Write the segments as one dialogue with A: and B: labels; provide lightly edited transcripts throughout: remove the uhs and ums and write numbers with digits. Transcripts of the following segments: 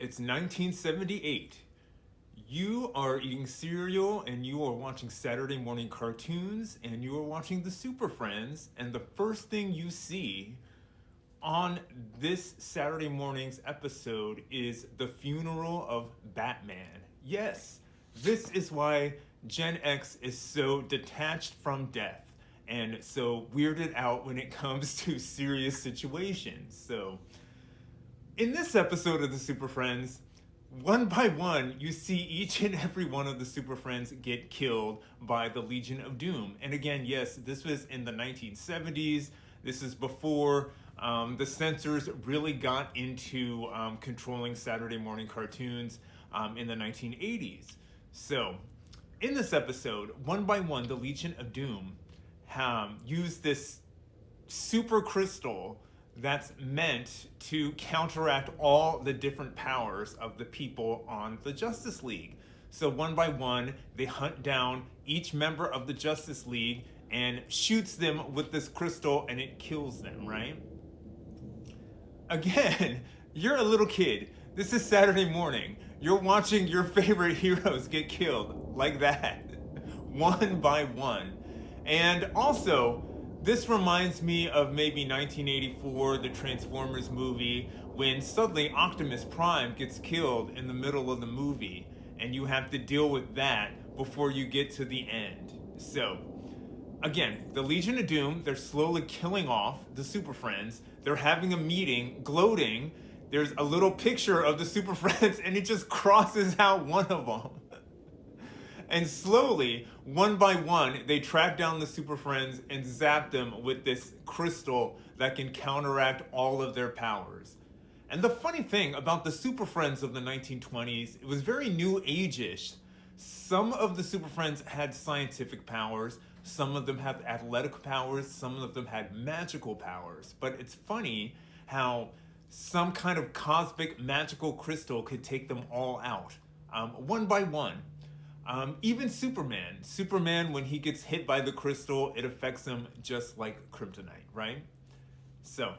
A: It's 1978. You are eating cereal and you are watching Saturday morning cartoons and you are watching the Super Friends, and the first thing you see on this Saturday morning's episode is the funeral of Batman. Yes, this is why Gen X is so detached from death and so weirded out when it comes to serious situations. So, in this episode of the Super Friends, one by one, you see each and every one of the Super Friends get killed by the Legion of Doom. And again, yes, this was in the 1970s. This is before the censors really got into controlling Saturday morning cartoons in the 1980s. So, in this episode, one by one, the Legion of Doom used this super crystal that's meant to counteract all the different powers of the people on the Justice League. So one by one, they hunt down each member of the Justice League and shoots them with this crystal, and it kills them, right? Again, you're a little kid. This is Saturday morning. You're watching your favorite heroes get killed like that, one by one. And also, this reminds me of maybe 1984, the Transformers movie, when suddenly Optimus Prime gets killed in the middle of the movie, and you have to deal with that before you get to the end. So, again, the Legion of Doom, they're slowly killing off the Super Friends. They're having a meeting, gloating. There's a little picture of the Super Friends, and it just crosses out one of them. And slowly, one by one, they track down the Super Friends and zap them with this crystal that can counteract all of their powers. And the funny thing about the Super Friends of the 1920s, it was very New Age-ish. Some of the Super Friends had scientific powers, some of them had athletic powers, some of them had magical powers. But it's funny how some kind of cosmic magical crystal could take them all out, one by one. Even Superman. Superman, when he gets hit by the crystal, it affects him just like kryptonite, right? So,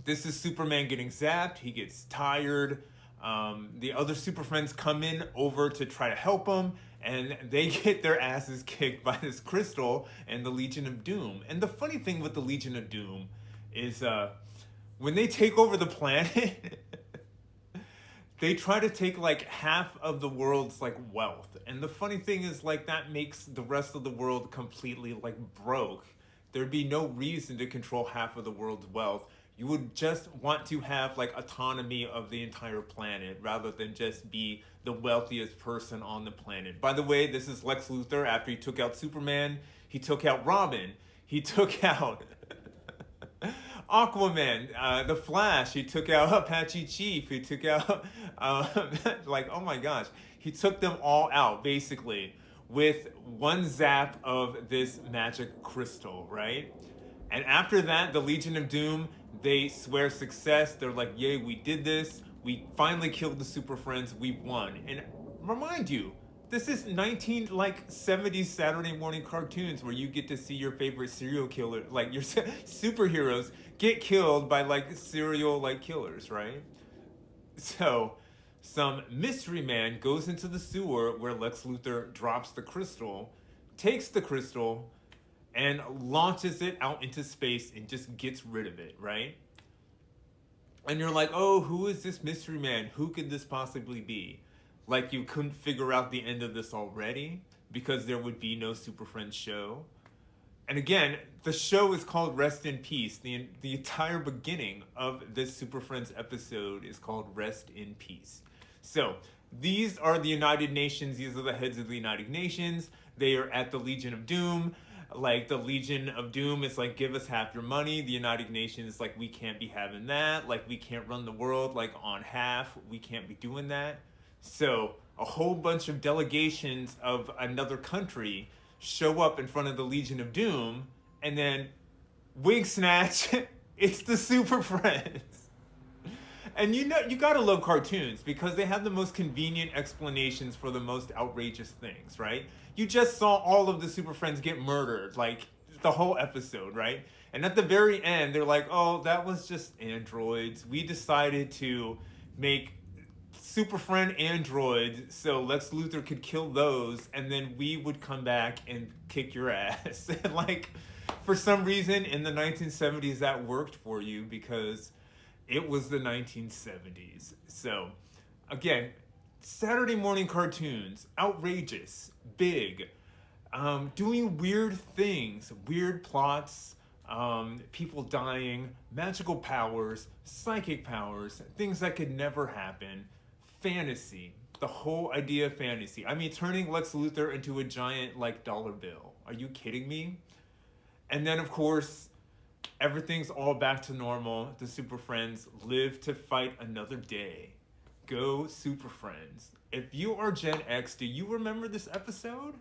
A: this is Superman getting zapped. He gets tired. The other Super Friends come in over to try to help him, and they get their asses kicked by this crystal and the Legion of Doom. And the funny thing with the Legion of Doom is when they take over the planet, they try to take like half of the world's like wealth. And the funny thing is, like, that makes the rest of the world completely like broke. There'd be no reason to control half of the world's wealth. You would just want to have like autonomy of the entire planet rather than just be the wealthiest person on the planet. By the way, this is Lex Luthor. After he took out Superman, he took out Robin. He took out Aquaman, The Flash. He took out Apache Chief. He took out, like, oh my gosh. He took them all out, basically, with one zap of this magic crystal, right? And after that, the Legion of Doom, they swear success. They're like, yay, we did this. We finally killed the Super Friends. We won. And remind you, this is 70s Saturday morning cartoons where you get to see your favorite serial killer, like your superheroes, get killed by like serial like killers, right? So, some mystery man goes into the sewer where Lex Luthor drops the crystal, takes the crystal, and launches it out into space and just gets rid of it, right? And you're like, oh, who is this mystery man? Who could this possibly be? Like you couldn't figure out the end of this already because there would be no Super Friends show. And again, the show is called Rest in Peace. The entire beginning of this Super Friends episode is called Rest in Peace. So, these are the United Nations. These are the heads of the United Nations. They are at the Legion of Doom. Like, the Legion of Doom is like, give us half your money. The United Nations is like, we can't be having that. Like, we can't run the world, like, on half. We can't be doing that. So, a whole bunch of delegations of another country show up in front of the Legion of Doom, and then, wig snatch, it's the Super Friends. And you know, you gotta love cartoons because they have the most convenient explanations for the most outrageous things, right? You just saw all of the Super Friends get murdered, like the whole episode, right? And at the very end, they're like, oh, that was just androids. We decided to make Super Friend androids, so Lex Luthor could kill those, and then we would come back and kick your ass. And like, for some reason in the 1970s that worked for you because it was the 1970s. So, again, Saturday morning cartoons, outrageous, big, doing weird things, weird plots, people dying, magical powers, psychic powers, things that could never happen, fantasy, the whole idea of fantasy. I mean, turning Lex Luthor into a giant, like, dollar bill. Are you kidding me? And then, of course, everything's all back to normal. The Super Friends live to fight another day. Go Super Friends. If you are Gen X, do you remember this episode?